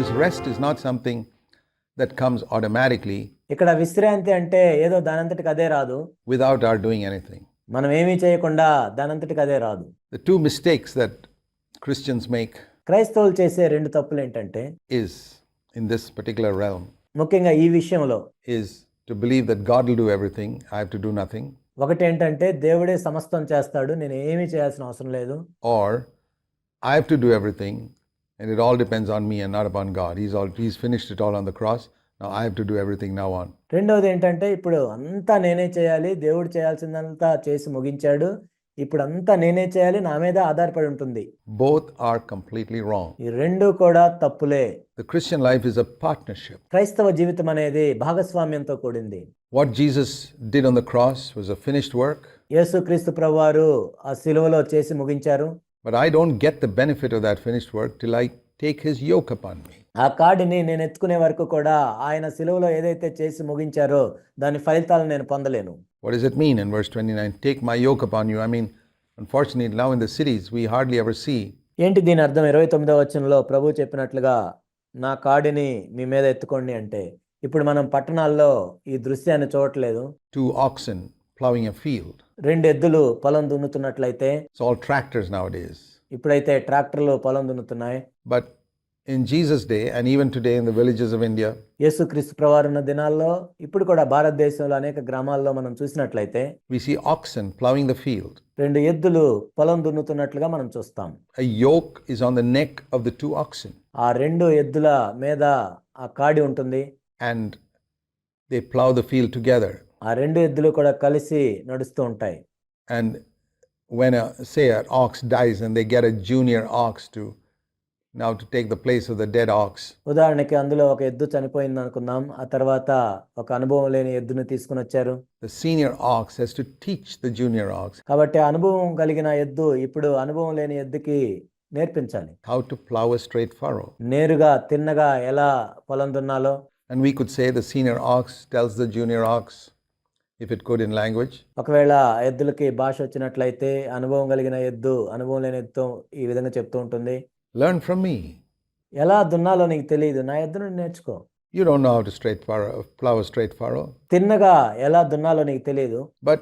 this rest is not something that comes automatically ఇక్కడ విశ్రాంతి అంటే ఏదో దానంతటికి అదే రాదు, without our doing anything. మనం ఏమీ చేయకుండా దానంతటికి అదే రాదు. The two mistakes that Christians make క్రైస్తవులు చేసే రెండు తప్పులు ఏంటంటే, is in this particular realm ముఖ్యంగా ఈ విషయంలో is to believe that God will do everything, I have to do nothing, ఒకటి ఏంటంటే దేవుడే సమస్తం చేస్తాడు, నేను ఏమీ చేయాల్సిన అవసరం లేదు, or I have to do everything and it all depends on me and not upon God. He's finished it all on the cross. Now I have to do everything now on. రెండవది ఏంటంటే ఇప్పుడు అంతా నేనే చేయాలి, దేవుడు చేయాల్సిందంతా చేసి ముగించాడు, ఇప్పుడు అంతా నేనే చేయాలి, నా మీద ఆధారపడి ఉంటుంది. Both are completely wrong. ఈ రెండు కూడా తప్పులే. The Christian life is a partnership. క్రైస్తవ జీవితం అనేది భాగస్వామ్యంతో కూడింది. What Jesus did on the cross was a finished work. యేసుక్రీస్తు ప్రభువారు ఆ శిలువలో చేసి ముగించారు. But I don't get the benefit of that finished work till I take his yoke upon me. ఆ కాడిని నేను ఎత్తుకునే వరకు కూడా ఆయన శిలువలో ఏదైతే చేసి ముగించారో దాని ఫలితాలను నేను పొందలేను. What does it mean in verse 29? Take my yoke upon you. I mean, unfortunately, now in the cities, we hardly ever see. ఏంటి దీని అర్థం? 29వ వచనంలో ప్రభు చెప్పినట్లుగా నా కాడిని మీ మీద ఎత్తుకోండి అంటే, ఇప్పుడు మనం పట్టణాల్లో ఈ దృశ్యాన్ని చూడట్లేదు. Two oxen plowing a field. రెండు ఎద్దులు పొలం దున్నుతున్నట్లయితే, It's all tractors nowadays. ఇప్పుడైతే ట్రాక్టర్లు పొలం దున్నుతున్నాయి. But in Jesus' day, and even today in the villages of India, యేసుక్రీస్తు ప్రభువారు ఉన్న దినాల్లో ఇప్పుడు కూడా భారతదేశంలో అనేక గ్రామాల్లో మనం చూసినట్లయితే we see oxen plowing the field. రెండు ఎద్దులు పొలం దున్నుతున్నట్లుగా మనం చూస్తాం. A yoke is on the neck of the two oxen, ఆ రెండు ఎద్దుల మీద ఆ కాడి ఉంటుంది. and they plow the field together. ఆ రెండు ఎద్దులు కూడా కలిసి నడుస్తూ ఉంటాయి. And when say an ox dies and they get a junior ox to take the place of the dead ox. ఉదాహరణకి అందులో ఒక ఎద్దు చనిపోయింది అనుకుందాం, ఆ తర్వాత ఒక అనుభవం లేని ఎద్దును తీసుకుని వచ్చారు. The senior ox has to teach the junior ox కాబట్టి అనుభవం కలిగిన ఎద్దు ఇప్పుడు అనుభవం లేని ఎద్దుకి నేర్పించాలి how to plow a straight furrow. నేరుగా తిన్నగా ఎలా పొలం దున్నాలో. And we could say the senior ox tells the junior ox, if it could in language. ఒకవేళ ఎద్దులకి భాష వచ్చినట్లయితే అనుభవం కలిగిన ఎద్దు అనుభవం లేని ఎద్దు ఈ విధంగా చెప్తూ ఉంటుంది, Learn from me. ఎలా దున్నాలో నీకు తెలియదు, నా ఎద్దు నుండి నేర్చుకో. You don't know how to plow a straight furrow. తిన్నగా ఎలా దున్నాలో నీకు తెలియదు. But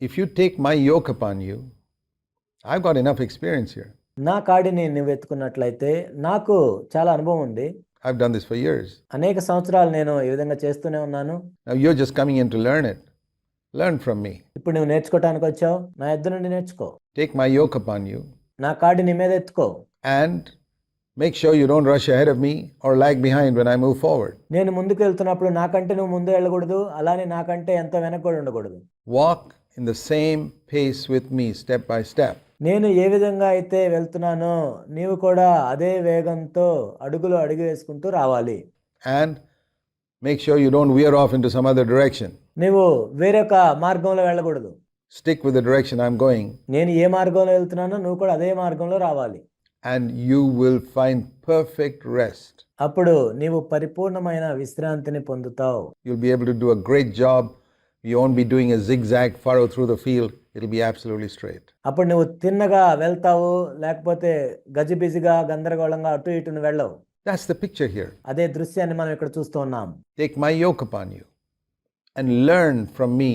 if you take my yoke upon you, I've got enough experience here. నా కాడిని నువ్వు ఎత్తుకున్నట్లయితే నాకు చాలా అనుభవం ఉంది. I've done this for years. అనేక సంవత్సరాలు నేను ఈ విధంగా చేస్తూనే ఉన్నాను. Now you're just coming in to learn it. Learn from me. ఇప్పుడు నువ్వు నేర్చుకోవటానికి వచ్చావు, నా ఎద్దు నుండి నేర్చుకో. Take my yoke upon you. నా కాడి నీ మీద ఎత్తుకో. And make sure you don't rush ahead of me or lag behind when I move forward. నేను ముందుకు వెళ్తున్నప్పుడు నాకంటే నువ్వు ముందు వెళ్ళకూడదు, అలానే నాకంటే ఎంతో వెనక కూడా ఉండకూడదు. Walk in the same pace with me, step by step. నేను ఏ విధంగా అయితే వెళ్తున్నానో నీవు కూడా అదే వేగంతో అడుగులు అడుగు వేసుకుంటూ రావాలి. And make sure you don't veer off into some other direction. నువ్వు వేరొక మార్గంలో వెళ్ళకూడదు. Stick with the direction I'm going. నేను ఏ మార్గంలో వెళ్తున్నానో నువ్వు కూడా అదే మార్గంలో రావాలి. And you will find perfect rest. అప్పుడు నీవు పరిపూర్ణమైన విశ్రాంతిని పొందుతావు. You'll be able to do a great job. You won't be doing a zigzag furrow through the field. It'll be absolutely straight. అప్పుడు నువ్వు తిన్నగా వెళ్తావు, లేకపోతే గజిబిజిగా గందరగోళంగా అటు ఇటును వెళ్ళవు. That's the picture here. అదే దృశ్యాన్ని మనం ఇక్కడ చూస్తూ ఉన్నాం. Take my yoke upon you and learn from me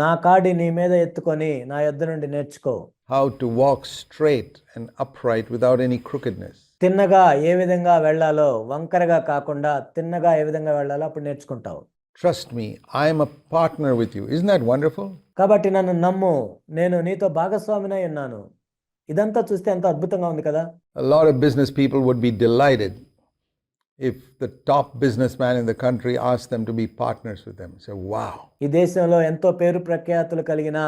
నా కాడి నీ మీద ఎత్తుకొని నా యొద్ద నుండి నేర్చుకో. how to walk straight and upright without any crookedness. తిన్నగా ఏ విధంగా వెళ్ళాలో, వంకరగా కాకుండా తిన్నగా ఏ విధంగా వెళ్ళాలో అప్పుడు నేర్చుకుంటావు. Trust me, I am a partner with you. Isn't that wonderful? కాబట్టి నన్ను నమ్ము, నేను నీతో భాగస్వామినై ఉన్నాను. ఇదంతా చూస్తే ఎంతో అద్భుతంగా ఉంది కదా. A lot of business people would be delighted if the top businessman in the country asked them to be partners with them. Say, wow. ఈ దేశంలో ఎంతో పేరు ప్రఖ్యాతులు కలిగిన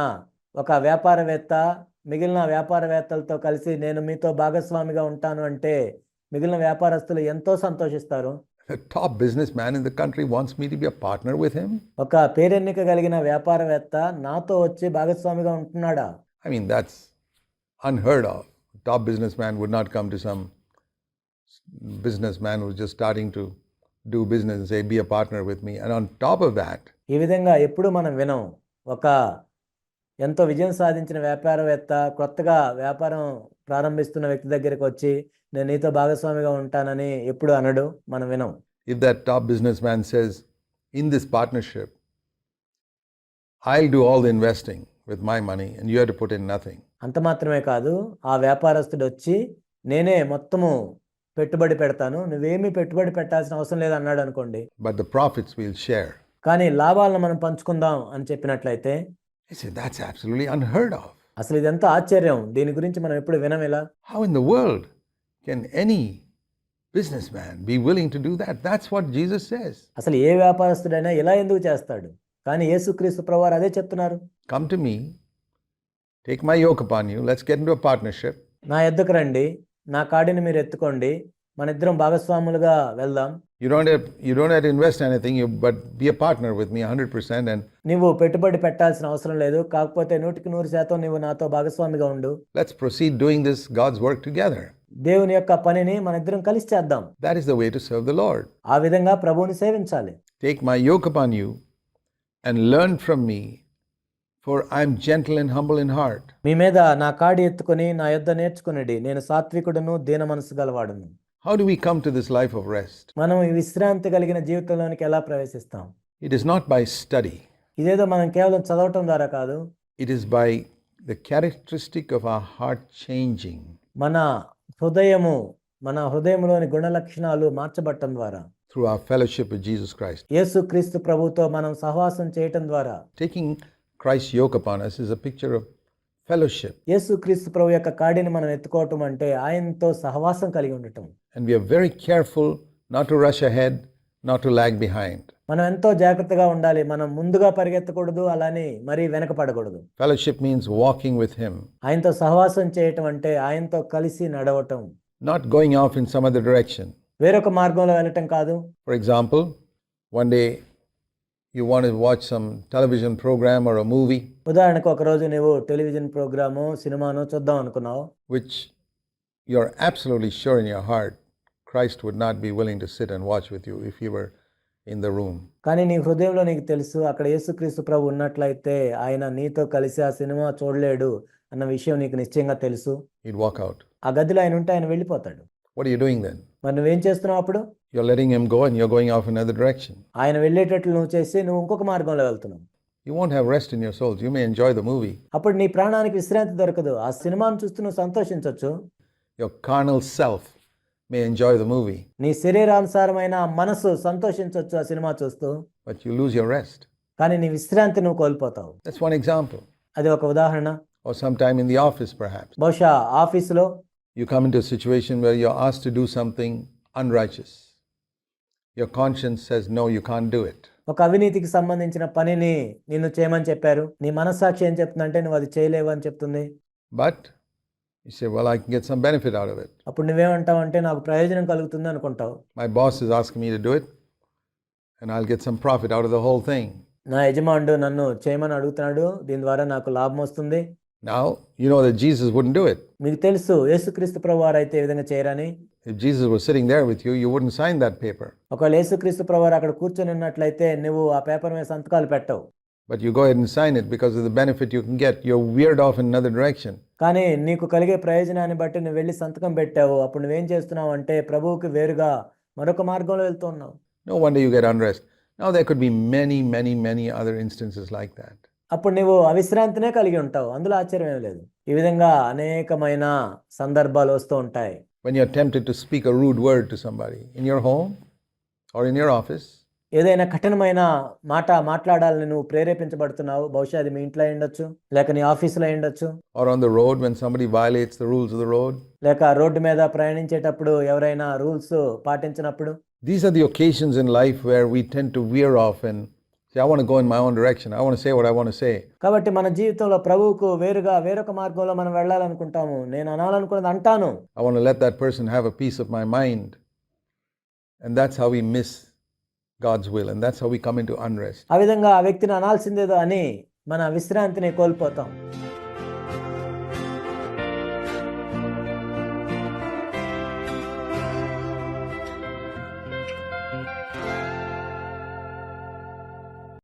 ఒక వ్యాపారవేత్త మిగిలిన వ్యాపారవేత్తలతో కలిసి నేను మీతో భాగస్వామిగా ఉంటాను అంటే మిగిలిన వ్యాపారస్తులు ఎంతో సంతోషిస్తారు. The top businessman in the country wants me to be a partner with him. ఒక పేరెన్నిక కలిగిన వ్యాపారవేత్త నాతో వచ్చి భాగస్వామిగా ఉంటున్నాడా? I mean, that's unheard of. Top businessman would not come to some businessman who's just starting to do business and say, be a partner with me. And on top of that, ఈ విధంగా ఎప్పుడు మనం వినం. ఒక ఎంతో విజయం సాధించిన వ్యాపారవేత్త కొత్తగా వ్యాపారం ప్రారంభిస్తున్న వ్యక్తి దగ్గరికి వచ్చి నేను నీతో భాగస్వామిగా ఉంటానని ఎప్పుడు అనడు, మనం వినం. If that top businessman says, in this partnership, I'll do all the investing with my money and you have to put in nothing. అంత మాత్రమే కాదు, ఆ వ్యాపారస్తుడు వచ్చి నేనే మొత్తము పెట్టుబడి పెడతాను, నువ్వేమీ పెట్టుబడి పెట్టాల్సిన అవసరం లేదు అన్నాడు అనుకోండి. But the profits we'll share. కానీ లాభాలను మనం పంచుకుందాం అని చెప్పినట్లయితే I say, that's absolutely unheard of. అసలు ఇదంతా ఆశ్చర్యం, దీని గురించి మనం ఎప్పుడు వినం ఇలా. How in the world can any businessman be willing to do that? That's what Jesus says. అసలు ఏ వ్యాపారస్తుడైనా ఇలా ఎందుకు చేస్తాడు? కానీ యేసుక్రీస్తు ప్రభువారు అదే చెప్తున్నారు. Come to me, take my yoke upon you, let's get into a partnership. నా యొద్దకు రండి, నా కాడిని మీరు ఎత్తుకోండి, మన ఇద్దరం భాగస్వాములుగా వెళ్దాం. You don't have to invest anything, but be a partner with me 100%, and నువ్వు పెట్టుబడి పెట్టాల్సిన అవసరం లేదు, కాకపోతే 100% నువ్వు నాతో భాగస్వామిగా ఉండు. let's proceed doing this God's work together. దేవుని యొక్క పనిని మన ఇద్దరం కలిసి చేద్దాం. That is the way to serve the Lord. ఆ విధంగా ప్రభువుని సేవించాలి. Take my yoke upon you and learn from me, for I am gentle and humble in heart. మీ మీద నా కాడి ఎత్తుకొని నా యొద్ద నేర్చుకునేది, నేను సాత్వికుడును దీన మనసు గలవాడును. How do we come to this life of rest? మనం ఈ విశ్రాంతి కలిగిన జీవితంలోనికి ఎలా ప్రవేశిస్తాం? It is not by study. ఇదేదో మనం కేవలం చదవటం ద్వారా కాదు, It is by the characteristic of our heart changing. మన హృదయంలోని గుణ లక్షణాలు మార్చబట్టం ద్వారా, Through our fellowship with Jesus Christ. యేసుక్రీస్తు ప్రభుతో మనం సహవాసం చేయటం ద్వారా. Taking Christ's yoke upon us is a picture of fellowship. యేసుక్రీస్తు ప్రభు యొక్క కాడిని మనం ఎత్తుకోవటం అంటే ఆయనతో సహవాసం కలిగి ఉండటం. And we are very careful not to rush ahead, not to lag behind. మనం ఎంతో జాగ్రత్తగా ఉండాలి, మనం ముందుగా పరిగెత్తకూడదు, అలానే మరీ వెనకపడకూడదు. Fellowship means walking with Him, ఆయనతో సహవాసం చేయటం అంటే ఆయనతో కలిసి నడవటం, not going off in some other direction. వేరొక మార్గంలో వెళ్ళటం కాదు. For example, one day you want to watch some television program or a movie ఉదాహరణకు ఒకరోజు నువ్వు టెలివిజన్ ప్రోగ్రాము, సినిమాను చూద్దాం అనుకున్నావు, which you're absolutely sure in your heart Christ would not be willing to sit and watch with you if He were in the room. కానీ నీ హృదయంలో నీకు తెలుసు అక్కడ యేసుక్రీస్తు ప్రభు ఉన్నట్లయితే ఆయన నీతో కలిసి ఆ సినిమా చూడలేడు అన్న విషయం నీకు నిశ్చయంగా తెలుసు. He'd walk out. ఆ గదిలో ఆయన ఉంటే ఆయన వెళ్ళిపోతాడు. What are you doing then? మరి నువ్వేం చేస్తున్నావు అప్పుడు? You're letting Him go and you're going off another direction. ఆయన వెళ్ళేటట్లు నువ్వు చేసి నువ్వు ఇంకొక మార్గంలో వెళ్తున్నావు. You won't have rest in your souls. You may enjoy the movie. అప్పుడు నీ ప్రాణానికి విశ్రాంతి దొరకదు. ఆ సినిమాను చూస్తూ నువ్వు సంతోషించవచ్చు. Your carnal self may enjoy the movie, నీ శరీరానుసారమైన మనసు సంతోషించవచ్చు ఆ సినిమా చూస్తూ, but you lose your rest. కానీ నీ విశ్రాంతి నువ్వు కోల్పోతావు. That's one example. అది ఒక ఉదాహరణ. Or sometime in the office perhaps. బహుశా ఆఫీసులో You come into a situation where you're asked to do something unrighteous. Your conscience says, no, you can't do it. ఒక అవినీతికి సంబంధించిన పనిని నిన్ను చేయమని చెప్పారు. నీ మనస్సాక్షి ఏం చెప్తుందంటే నువ్వు అది చేయలేవు అని చెప్తుంది. But you say, well, I can get some benefit out of it. అప్పుడు నువ్వేమంటావు అంటే నాకు ప్రయోజనం కలుగుతుంది అనుకుంటావు. My boss is asking me to do it and I'll get some profit out of the whole thing. నా యజమానుడు నన్ను చేయమని అడుగుతున్నాడు, దీని ద్వారా నాకు లాభం వస్తుంది. Now, you know that Jesus wouldn't do it. మీకు తెలుసు యేసుక్రీస్తు ప్రభువారు అయితే ఈ విధంగా చేయరని. If Jesus was sitting there with you, you wouldn't sign that paper. ఒకవేళ యేసుక్రీస్తు ప్రభువారు అక్కడ కూర్చొని ఉన్నట్లయితే నువ్వు ఆ పేపర్ మీద సంతకాలు పెట్టవు. But you go ahead and sign it because of the benefit you can get. You're veered off in another direction. కానీ నీకు కలిగే ప్రయోజనాన్ని బట్టి నువ్వు వెళ్ళి సంతకం పెట్టావు. అప్పుడు నువ్వేం చేస్తున్నావు అంటే ప్రభువుకి వేరుగా మరొక మార్గంలో వెళ్తున్నావు. No wonder you get unrest. Now there could be many other instances like that. అప్పుడు నువ్వు అవిశ్రాంతినే కలిగి ఉంటావు, అందులో ఆశ్చర్యం ఏం లేదు. ఈ విధంగా అనేకమైన సందర్భాలు వస్తూ ఉంటాయి. When you're tempted to speak a rude word to somebody in your home or in your office, ఏదైనా కఠినమైన మాట మాట్లాడాలని నువ్వు ప్రేరేపించబడుతున్నావు. బహుశా అది మీ ఇంట్లో ఉండొచ్చు, లేక నీ ఆఫీసులో ఉండొచ్చు, or on the road when somebody violates the rules of the road. లేక రోడ్డు మీద ప్రయాణించేటప్పుడు ఎవరైనా rules పాటించినప్పుడు. These are the occasions in life where we tend to veer off and say, I want to go in my own direction. I want to say what I want to say. కాబట్టి మన జీవితంలో ప్రభువుకు వేరుగా వేరొక మార్గంలో మనం వెళ్ళాలనుకుంటాము. నేను అనాలనుకున్నది అంటాను. I want to let that person have a piece of my mind. And that's how we miss God's will. And that's how we come into unrest. ఆ విధంగా ఆ వ్యక్తిని అనాల్సిందేదో అని మన విశ్రాంతిని కోల్పోతాం.